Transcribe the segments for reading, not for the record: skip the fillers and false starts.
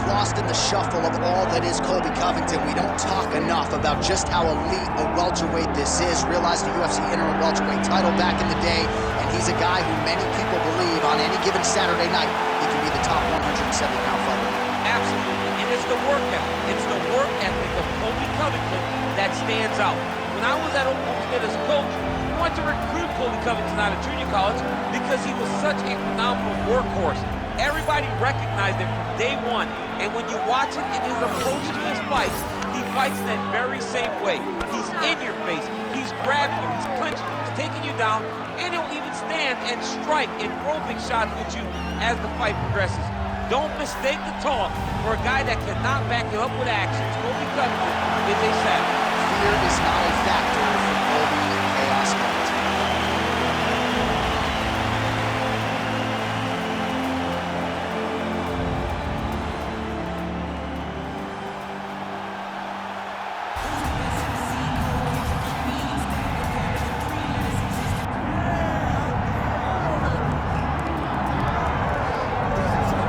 lost in the shuffle of all that is Colby Covington. We don't talk enough about just how elite a welterweight this is. Realized the UFC interim welterweight title back in the day, and he's a guy who many people believe on any given Saturday night he can be the top 170-pound fighter. Absolutely, and it's the work ethic. It's the work ethic of Colby Covington that stands out. When I was at Oklahoma State as a coach, we wanted to recruit Colby Covington out of junior college because he was such a phenomenal workhorse. Everybody recognized it from day one, and when you watch it in his approach to his fights, he fights in that very same way. He's in your face, he's grabbing you, he's clinching you, he's taking you down, and he'll even stand and strike and throw big shots with you as the fight progresses. Don't mistake the talk for a guy that cannot back it up with actions. Colby Covington is a savage. Fear is not a factor for Colby Chaos Covington.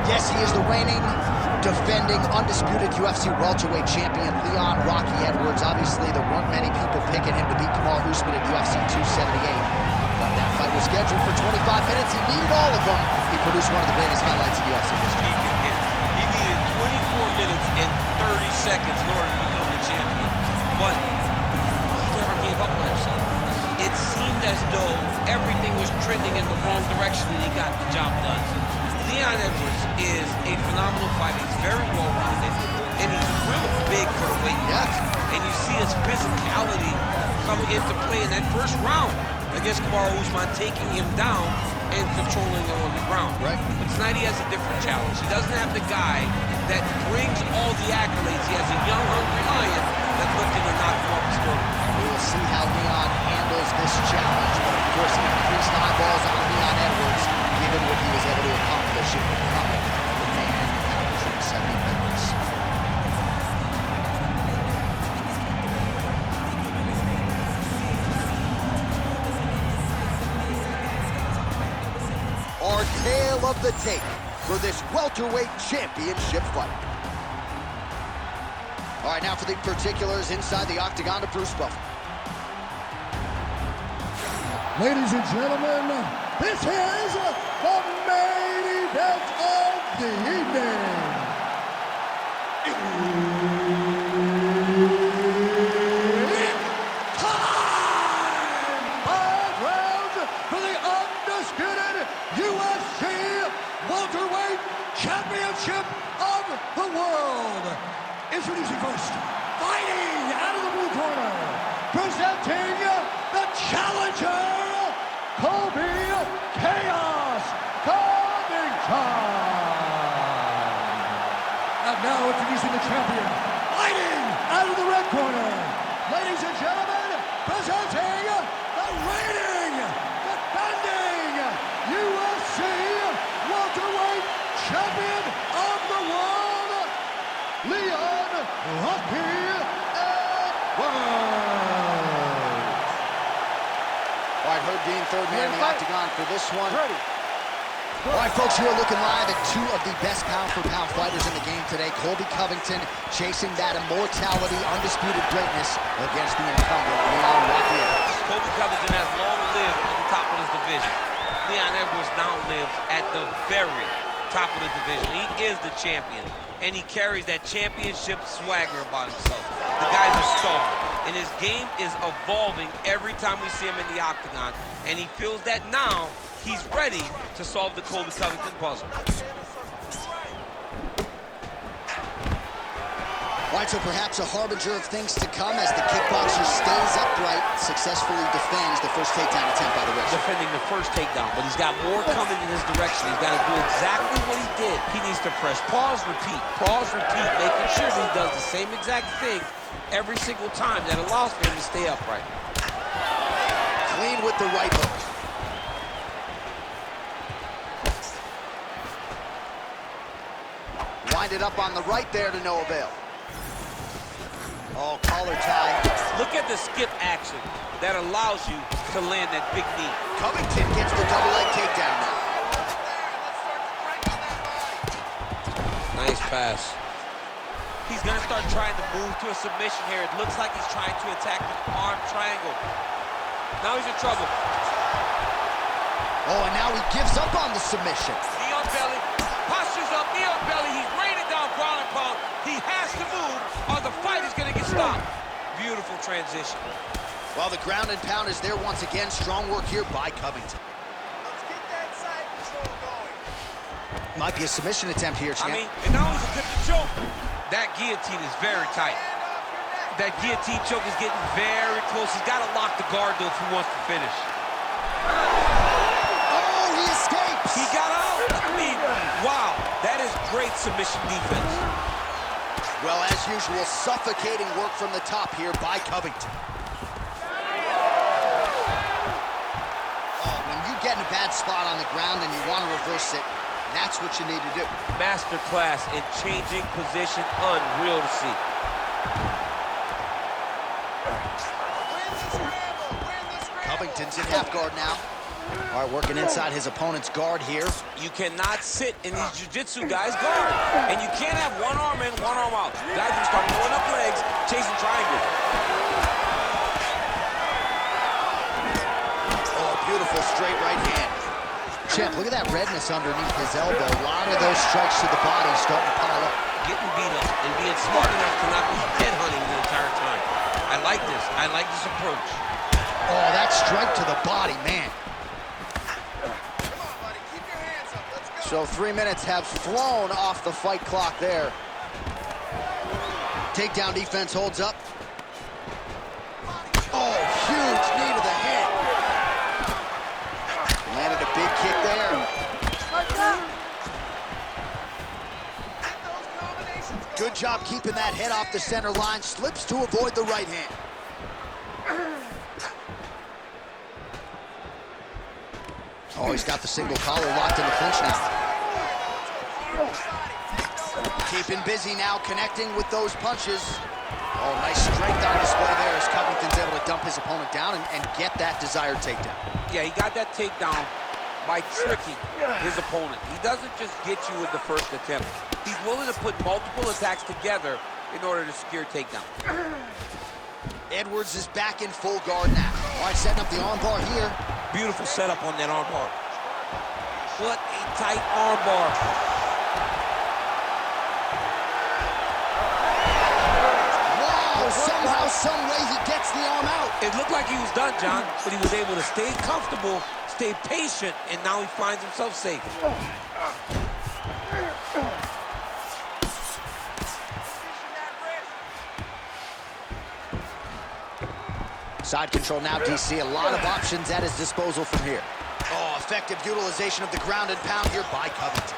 Yes, he is the reigning, defending, undisputed UFC welterweight champion, Leon Rocky Edwards. Obviously, there weren't many people picking him to beat Kamal Usman at UFC 278. But that fight was scheduled for 25 minutes. He needed all of them. He produced one of the greatest highlights in UFC history. He needed 24 minutes and 30 seconds in order to become the champion. But he never gave up on himself. It seemed as though everything was trending in the wrong direction and he got the job done. Leon Edwards is a phenomenal fighter. He's very well-rounded, and he's really big for the weight class. And you see his physicality coming into play in that first round against Kamal Usman, taking him down and controlling him on the ground. Right. But tonight he has a different challenge. He doesn't have the guy that brings all the accolades. He has a young, hungry lion that's looking to knock him off his throat. We will see how Leon handles this challenge. But of course, increased eyeballs on Leon Edwards, given what he was able to accomplish in becoming the man at 170 pounds. Our tale of the tape for this welterweight championship fight. All right, now for the particulars inside the octagon to Bruce Buffer. Ladies and gentlemen, this is the main event of the evening. It's time! 5 rounds for the undisputed UFC welterweight championship of the world. Introducing first, fighting out of the blue corner, presenting the challenger, Colby Chaos Covington. And now introducing the champion, fighting out of the red corner, ladies and gentlemen, presenting the reigning, defending UFC welterweight champion of the world, Leon Rocky Edwards. All right, Herb Dean, third man in the octagon for this one. Ready. All right, folks, you are looking live at 2 of the best pound-for-pound fighters in the game today. Colby Covington chasing that immortality, undisputed greatness against the incumbent, Leon Rocky Edwards. Colby Covington has long lived at the top of his division. Leon Edwards now lives at the very top of the division. He is the champion, and he carries that championship swagger about himself. The guy's a star, and his game is evolving every time we see him in the octagon, and he feels that now he's ready to solve the Colby Covington puzzle. All right, so perhaps a harbinger of things to come as the kickboxer stays upright, successfully defends the first takedown attempt by the wrestler. Defending the first takedown, but he's got more coming in his direction. He's got to do exactly what he did. He needs to press pause, repeat, making sure that he does the same exact thing every single time. That allows for him to stay upright. Clean with the right hook. Winded up on the right there to no avail. Oh, collar tie. Look at the skip action that allows you to land that big knee. Covington gets the double leg takedown now. Nice pass. He's going to start trying to move to a submission here. It looks like he's trying to attack the arm triangle. Now he's in trouble. Oh, and now he gives up on the submission. Knee on belly, postures up, knee on belly. He's raining down ground and pound. He has to move or the fight is going to get stopped. Beautiful transition. Well, the ground and pound is there once again. Strong work here by Covington. Let's get that side control going. Might be a submission attempt here, champ. I mean, and now he's attempting to choke. That guillotine is very tight. That guillotine choke is getting very close. He's got to lock the guard, though, if he wants to finish. Oh, he escapes! He got out. I mean, wow. That is great submission defense. Well, as usual, suffocating work from the top here by Covington. Oh, when you get in a bad spot on the ground and you want to reverse it, that's what you need to do. Masterclass in changing position. Unreal to see. Covington's in half guard now. All right, working inside his opponent's guard here. You cannot sit in these jiu-jitsu guys' guard. And you can't have one arm in, one arm out. Guys can start pulling up legs, chasing triangles. Oh, beautiful straight right hand. Champ, look at that redness underneath his elbow. A lot of those strikes to the body starting to pile up. Getting beat up and being smart enough to not be head hunting the entire time. I like this. I like this approach. Oh, that strike to the body, man. So 3 minutes have flown off the fight clock there. Takedown defense holds up. Oh, huge knee to the head. Landed a big kick there. Good job keeping that head off the center line. Slips to avoid the right hand. Oh, he's got the single collar locked in the clinch now. Keeping busy now, connecting with those punches. Oh, nice strength on display there as Covington's able to dump his opponent down and get that desired takedown. Yeah, he got that takedown by tricking his opponent. He doesn't just get you with the first attempt. He's willing to put multiple attacks together in order to secure takedown. Edwards is back in full guard now. All right, setting up the armbar here. Beautiful setup on that armbar. What a tight armbar. Wow, somehow, some way he gets the arm out. It looked like he was done, John, but he was able to stay comfortable, stay patient, and now he finds himself safe. Side control now, DC. A lot of options at his disposal from here. Oh, effective utilization of the ground and pound here by Covington.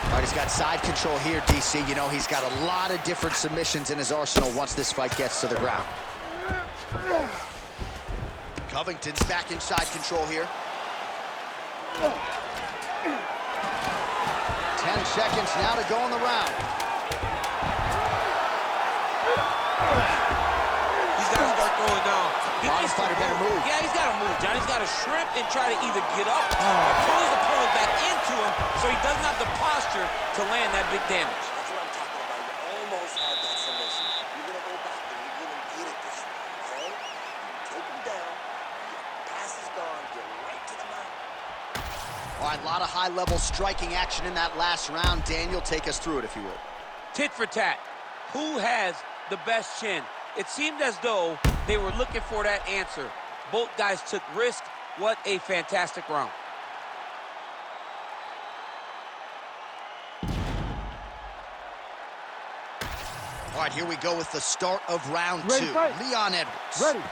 All right, he's got side control here, DC. You know, he's got a lot of different submissions in his arsenal once this fight gets to the ground. Covington's back in side control here. 10 seconds now to go in the round. He's got to start throwing down. Modern fighter better move. Yeah, he's got to move, John. He's got to shrimp and try to either get up or pull his opponent back into him so he doesn't have the posture to land that big damage. That's what I'm talking about. You almost had that submission. You're going to go back and you're going to get it this way, okay? You take him down, your pass is gone, get right to the mount. All right, a lot of high-level striking action in that last round. Daniel, take us through it, if you would. Tit for tat. Who has the best chin? It seemed as though they were looking for that answer. Both guys took risk. What a fantastic round. All right, here we go with the start of round two. Leon Edwards. Ready.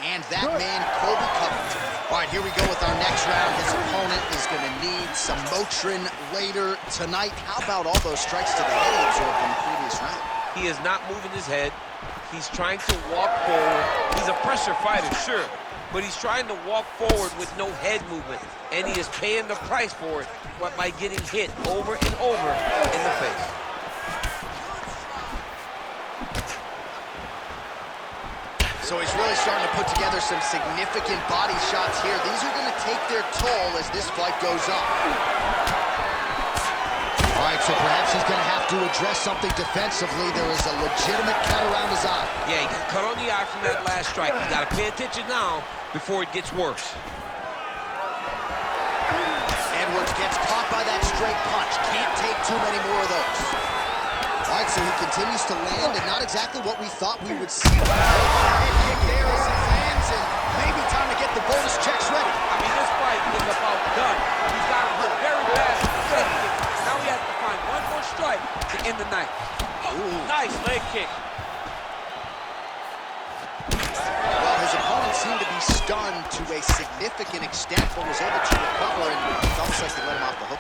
And that man, Colby Covington. All right, here we go with our next round. His opponent is going to need some Motrin later tonight. How about all those strikes to the head he absorbed in the previous round? He is not moving his head. He's trying to walk forward. He's a pressure fighter, sure, but he's trying to walk forward with no head movement, and he is paying the price for it by getting hit over and over in the face. So he's really starting to put together some significant body shots here. These are going to take their toll as this fight goes on. All All right, so perhaps he's going to have to address something defensively. There is a legitimate cut around his eye. Yeah, he got cut on the eye from that last strike. He's got to pay attention now before it gets worse. Edwards gets caught by that straight punch. Can't take too many more of those. All right, so he continues to land, and not exactly what we thought we would see. Head kick there as he lands, and maybe time to get the bonus checks ready. I mean, this fight is about done. He's got him hurt very bad. Now he has to find one more strike to end the night. Nice leg kick. Well, his opponent seemed to be stunned to a significant extent, but was able to recover, and it's almost like they let him off the hook.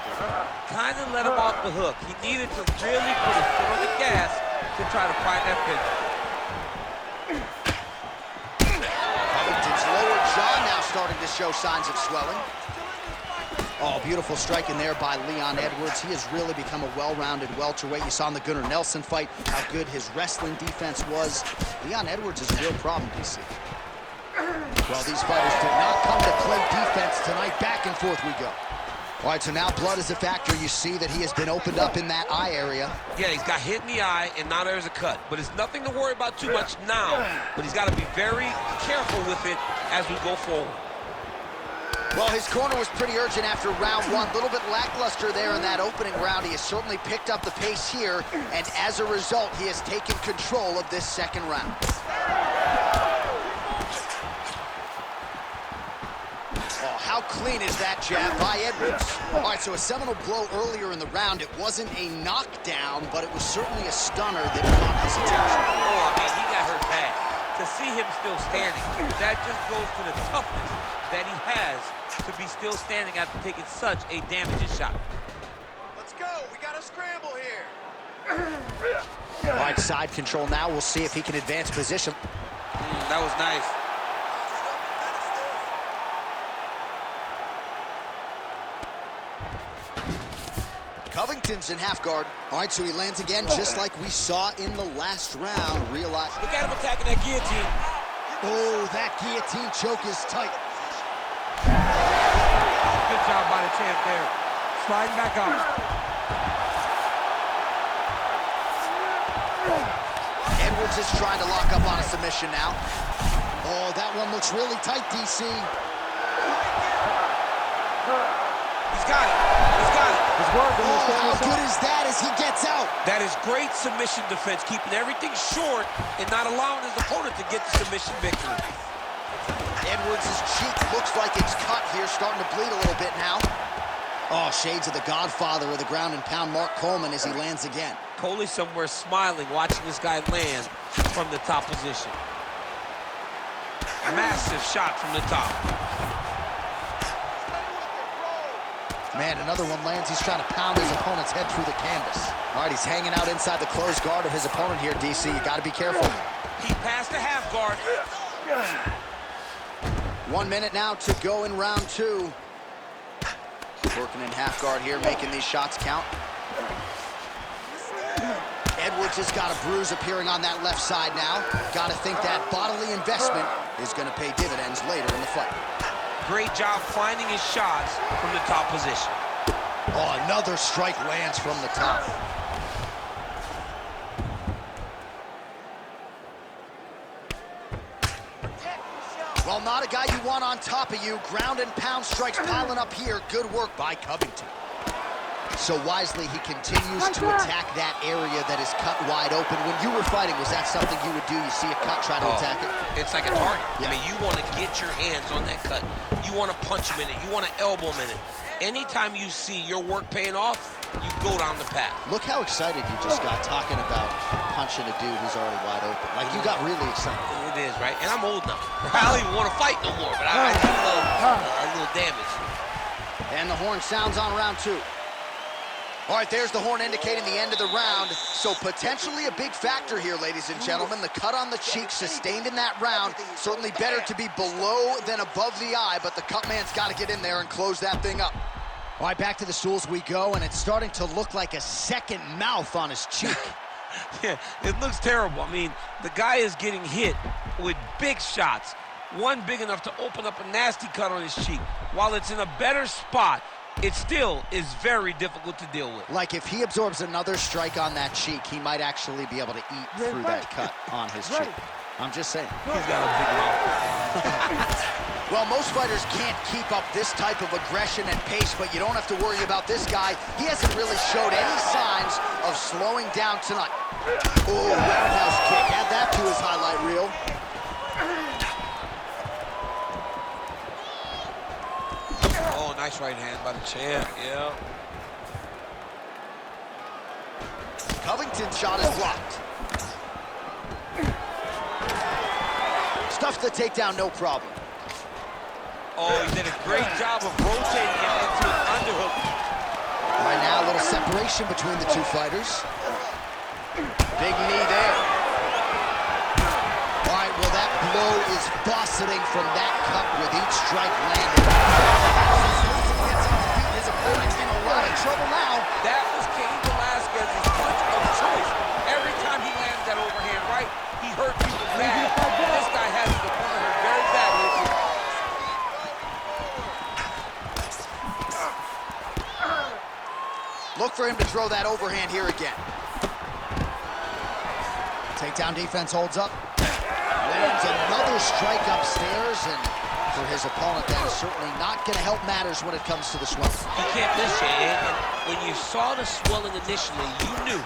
Kind of let him off the hook. He needed to really put his foot on the gas to try to find that finish. Covington's lower jaw now starting to show signs of swelling. Oh, beautiful striking there by Leon Edwards. He has really become a well-rounded welterweight. You saw in the Gunnar Nelson fight how good his wrestling defense was. Leon Edwards is a real problem, DC. Well, these fighters did not come to play defense tonight. Back and forth we go. All right, so now blood is a factor. You see that he has been opened up in that eye area. Yeah, he's got hit in the eye, and now there's a cut. But it's nothing to worry about too much now. But he's got to be very careful with it as we go forward. Well, his corner was pretty urgent after round one. A little bit lackluster there in that opening round. He has certainly picked up the pace here, and as a result, he has taken control of this second round. Oh, how clean is that jab by Edwards? All right, so a seminal blow earlier in the round. It wasn't a knockdown, but it was certainly a stunner that caught his attention. Oh, I mean, he got hurt bad. To see him still standing, that just goes to the toughness that he has to be still standing after taking such a damaging shot. Let's go. We got a scramble here. All right, side control now. We'll see if he can advance position. That was nice. Covington's in half guard. All right, so he lands again, just like we saw in the last round. Realize. Look at him attacking that guillotine. Oh, that guillotine choke is tight. Good job by the champ there. Sliding back up. Edwards is trying to lock up on a submission now. Oh, that one looks really tight, DC. He's got it. He's got it. Oh, how good is that as he gets out? That is great submission defense, keeping everything short and not allowing his opponent to get the submission victory. Edwards' cheek looks like it's cut here, starting to bleed a little bit now. Oh, shades of the godfather of the ground and pound, Mark Coleman, as he lands again. Colby somewhere smiling, watching this guy land from the top position. Massive shot from the top. Man, another one lands. He's trying to pound his opponent's head through the canvas. All right, he's hanging out inside the closed guard of his opponent here, DC. You got to be careful. He passed the half guard. 1 minute now to go in round two. Working in half guard here, making these shots count. Edwards has got a bruise appearing on that left side now. Got to think that bodily investment is going to pay dividends later in the fight. Great job finding his shots from the top position. Oh, another strike lands from the top. Well, not a guy you want on top of you. Ground and pound strikes piling up here. Good work by Covington. So wisely, he continues to attack that area that is cut wide open. When you were fighting, was that something you would do? You see a cut, try to attack it? It's like a target. Yeah. I mean, you want to get your hands on that cut. You want to punch him in it. You want to elbow him in it. Anytime you see your work paying off, you go down the path. Look how excited you just got talking about punching a dude who's already wide open. Like, you got really excited. It is, right? And I'm old now. I don't even want to fight no more, but I do love a little damage. And the horn sounds on round two. All right, there's the horn indicating the end of the round. So potentially a big factor here, ladies and gentlemen. The cut on the cheek sustained in that round. Certainly better to be below than above the eye, but the cut man's got to get in there and close that thing up. All right, back to the stools we go, and it's starting to look like a second mouth on his cheek. Yeah, it looks terrible. I mean, the guy is getting hit with big shots. One big enough to open up a nasty cut on his cheek. While it's in a better spot, it still is very difficult to deal with. Like, if he absorbs another strike on that cheek, he might actually be able to eat through that cut on his cheek. I'm just saying. He's got a big mouth. Well, most fighters can't keep up this type of aggression and pace, but you don't have to worry about this guy. He hasn't really showed any signs of slowing down tonight. Oh, roundhouse kick. Add that to his highlight reel. Oh, nice right hand by the champ, yeah. Covington's shot is blocked. Stuffed the takedown, no problem. Oh, he did a great job of rotating him into an underhook. Right now, a little separation between the two fighters. Big knee there. All right, well, that blow is buffeting from that cut with each strike landed. His opponent's in a lot of trouble now. That was Cain Velasquez's punch of choice. Every time he landed that overhand right, he hurt people bad. This guy has the opponent hurt very badly. Look for him to throw that overhand here again. Takedown defense holds up. Lands another strike upstairs, and for his opponent, that is certainly not going to help matters when it comes to the swelling. He can't miss you, and when you saw the swelling initially, you knew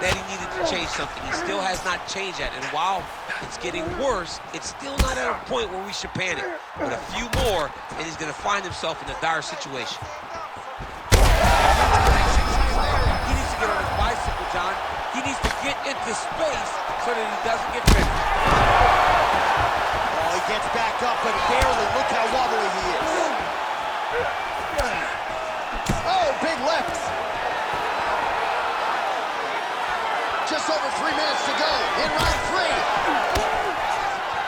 that he needed to change something. He still has not changed that, and while it's getting worse, it's still not at a point where we should panic. But a few more, and he's going to find himself in a dire situation. He needs to get on his bicycle, John. He needs to get into space so that he doesn't get finished. Oh, he gets back up, but barely. Look how wobbly he is. Oh, big left. Just over 3 minutes to go in round 3.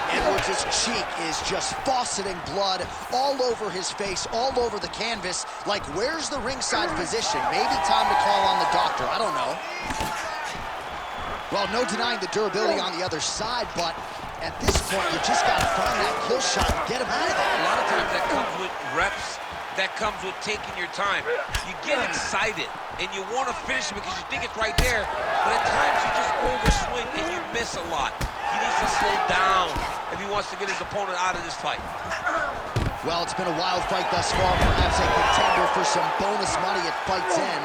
Edwards' cheek is just fauceting blood all over his face, all over the canvas. Like, where's the ringside physician? Maybe time to call on the doctor. I don't know. Well, no denying the durability on the other side, but at this point, you just got to find that kill shot and get him out of there. A lot of times that comes with reps. That comes with taking your time. You get excited, and you want to finish it because you think it's right there, but at times you just overswing and you miss a lot. He needs to slow down if he wants to get his opponent out of this fight. Well, it's been a wild fight thus far. Perhaps a contender for some bonus money at fight's end.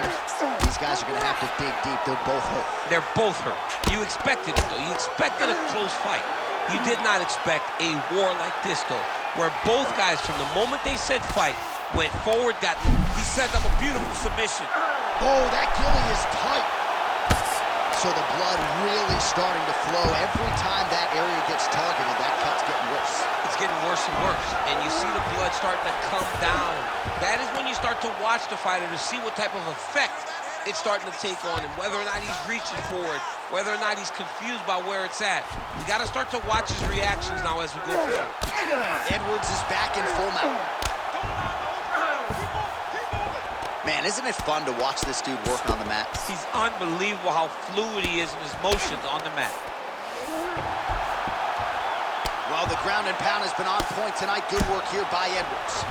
These guys are going to have to dig deep. They're both hurt. They're both hurt. You expected it, though. You expected a close fight. You did not expect a war like this, though, where both guys, from the moment they said fight, went forward, he set up a beautiful submission. Oh, that gilly is tight. So the blood really starting to flow. Every time that area gets targeted, that cut's getting worse. It's getting worse and worse, and you see the blood starting to come down. That is when you start to watch the fighter to see what type of effect it's starting to take on him, whether or not he's reaching forward, whether or not he's confused by where it's at. You got to start to watch his reactions now as we go forward. Edwards is back in full mount. Man, isn't it fun to watch this dude work on the mat? He's unbelievable how fluid he is in his motions on the mat. Well, the ground and pound has been on point tonight. Good work here by Edwards.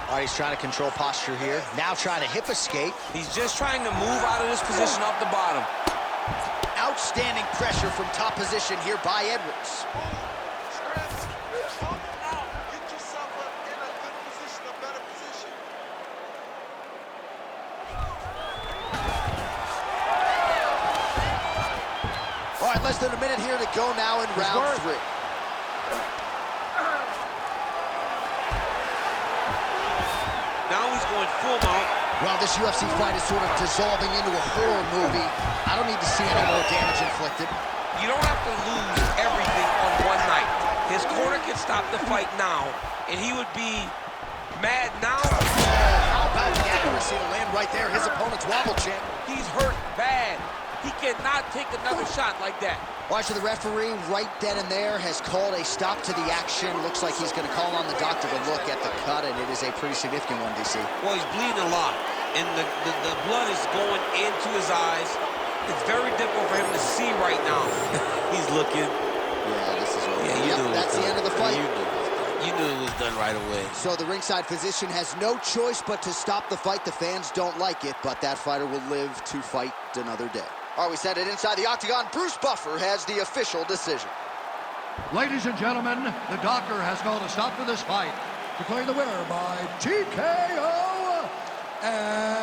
All right, he's trying to control posture here. Now trying to hip escape. He's just trying to move out of this position off the bottom. Outstanding pressure from top position here by Edwards. All right, less than a minute here to go now in round 3. Now he's going full mount. Well, this UFC fight is sort of dissolving into a horror movie. I don't need to see any more damage inflicted. You don't have to lose everything on one night. His corner can stop the fight now, and he would be mad now. How about the accuracy to land right there? His opponent's wobble champ. He's hurt bad. He cannot take another shot like that. Watch the referee right then and there has called a stop to the action. Looks like he's going to call on the doctor to look at the cut, and it is a pretty significant one, DC. Well, he's bleeding a lot, and the blood is going into his eyes. It's very difficult for him to see right now. He's looking. Yeah, this is over. Yeah, Yep, that's the end of the fight. You knew knew it was done right away. So the ringside physician has no choice but to stop the fight. The fans don't like it, but that fighter will live to fight another day. All right, we send it inside the octagon. Bruce Buffer has the official decision. Ladies and gentlemen, the doctor has called a stop to this fight, declaring the winner by TKO and